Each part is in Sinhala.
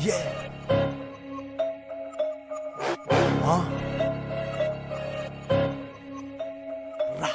Yeah. Huh? Ra.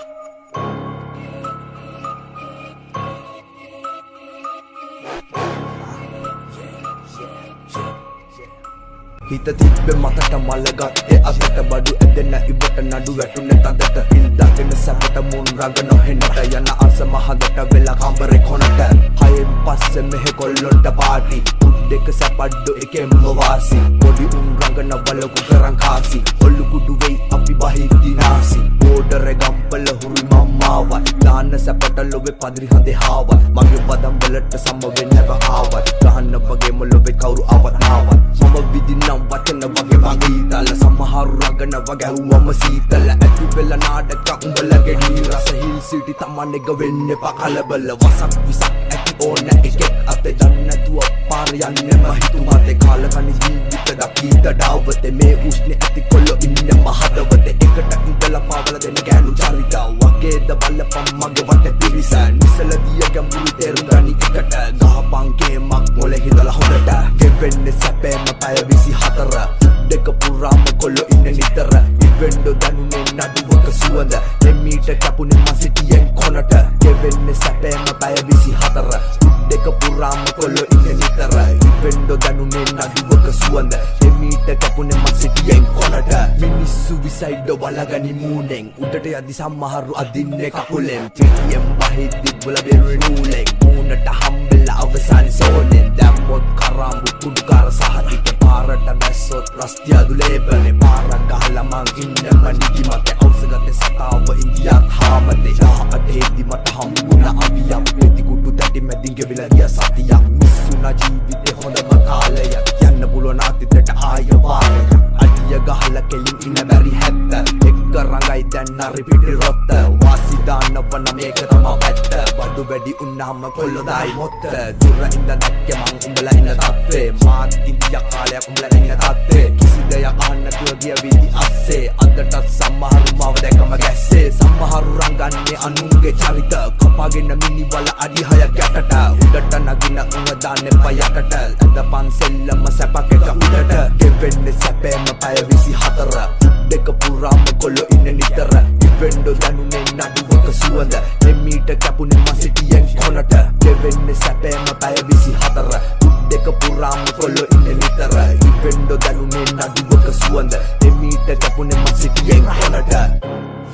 හිත තිබ්බේ මතට මල ගත්තේ අතට බඩු ඇදෙන ඉබට නඩු වැටුනේ තදට හිල් දකින සැපට මුන් රඟ නොහෙනට යන අස මහදට වෙලා කම්බරේ කොනට හයෙන් පස්සේ මෙහෙ කොල්ලොන්ට පාටි දෙක සැපඩ්ඩු එකෙන්ම වාසි පොඩි උන් රඟන බලකු කරන් කාසි ඔල්ලු කුඩු වෙයි අපි බහිද්දි නාසි බෝඩර ගම්පල හුරු මම්මාවත් දාන්න සැපට ලොබේ පදිරි හදේ හාවත් මගේ පදම් වලට සම වෙන්නව ආවත් ගහන්න වගේම ලොබේ කවුරු ආවත් ආවත් මම විදිනම් වචන වගේ වගීතල සමහරු රඟන වගේ වුවම සීතල ඇති වෙලා නාඩක උඹලගේ දී රස හිල් සිටි තමන්ෙග වෙන්නේ පකලබල වසක් විසක් ඇති ඕන එකෙක් අතේ දන්නේ නැතුව පාර යන්නේ මහිතුමාතේ කාලකණි ජීවිත දකීත ඩාවතේ මේ උෂ්ණේ ඇති කොල්ලෝ ඉන්නේ මහදවතේ එකට ඉඳලා පාවල දෙන ගෑනු චරිත වගේද බලපම් මගේ වටේ පිරිස නිසල දිය ගැඹුරු තේරුම් ගනි එකට ගහපන් කේමක් මොලේ හිතලා හොඳට ගෙවෙන්නේ සැපේම පැය 24 දෙක පුරාම කොල්ලෝ ඉන්නේ නිතර ඉවෙන්ඩෝ දැනුනේ නඩුවක සුවඳ එමීට කැපුනේ මසිටියෙන් කොනට ගෙවෙන්නේ සැපේම පැය 24 දෙක පුරාම කොල්ලෝ ඉන්නේ නිතර ඉවෙන්ඩෝ දැනුනේ නඩුවක සුවඳ එමීට කැපුනේ මසිටියෙන් කොනට මිනිස්සු විසයිඩෝ බලගනි මූණෙන් උඩට යදි සමහරු අදින්නේ කකුලෙන් පිටියෙන් බහිද්දි බුල බෙරුවේ නූලෙන් මූණට හම්බෙලා අවසන් සෝනෙන් දැම්මොත් කරාඹු කුඩුකාර සහතික පාරට බැස්සොත් රස්තියාදු ලේබනේ පාරක් ගහලා මං ඉන්න මනිකි මතේ අවසගතේ සතාව ඉන්දියාත් හාමතේ දාහටේදි මට හම්බුණා අවියක් පෙති කුඩු තැටි මැදින් ගෙවිලා ගිය සතියක් මිස්සුනා ජීවිතේ හොඳම කාලයක් යන්න පුළුවන් අතීතයට ආය වාරයක් අඩිය ගහලා කෙලින් ඉන්න බැරි හැත්ත එක්ක රඟයි දැන් නරි පිටි රොත්ත වාසි දාන්නවන මේක තමයි වැත්ත බඩු වැඩි උන්නාම කොල්ලොදායි මොත්ත දුර ඉඳ දැක්කේ මං උඹලා ඉන්න තත්ත්වේ මාත් ඉන්දියා කාලයක් උඹලා ඉන්න තත්ත්වේ කිසි දෙයක් අහන්න තුව ගිය විදි අස්සේ අදටත් සමහරු මාව දැකම ගැස්සේ සමහරු රංගන්නේ අනුන්ගේ චරිත කපාගෙන මිනිවල අඩි 6ක් යටට උඩට නගින උඹ දාන්නේ පයකට ඇඳ පන්සෙල්ලම සැපක එක උඩට ගෙවෙන්නේ සැපේම පැය 24 දෙක පුරාම කොල්ලෝ ඉන්නේ නිතර ඉවෙන්ඩෝ දැනුනේ නඩුවක සුවඳ එමීට කැපුනේ මසිටියෙන් කොනට ගෙවෙන්නේ සැපේම පැය 24 දෙක පුරාම කොල්ලෝ ඉන්නේ නිතර ඉවෙන්ඩෝ දැනුනේ නඩුවක සුවඳ එමීට කැපුනේ මසිටියෙන් කොනට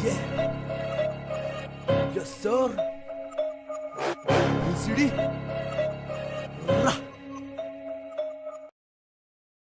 Yeah. Yes sir. City.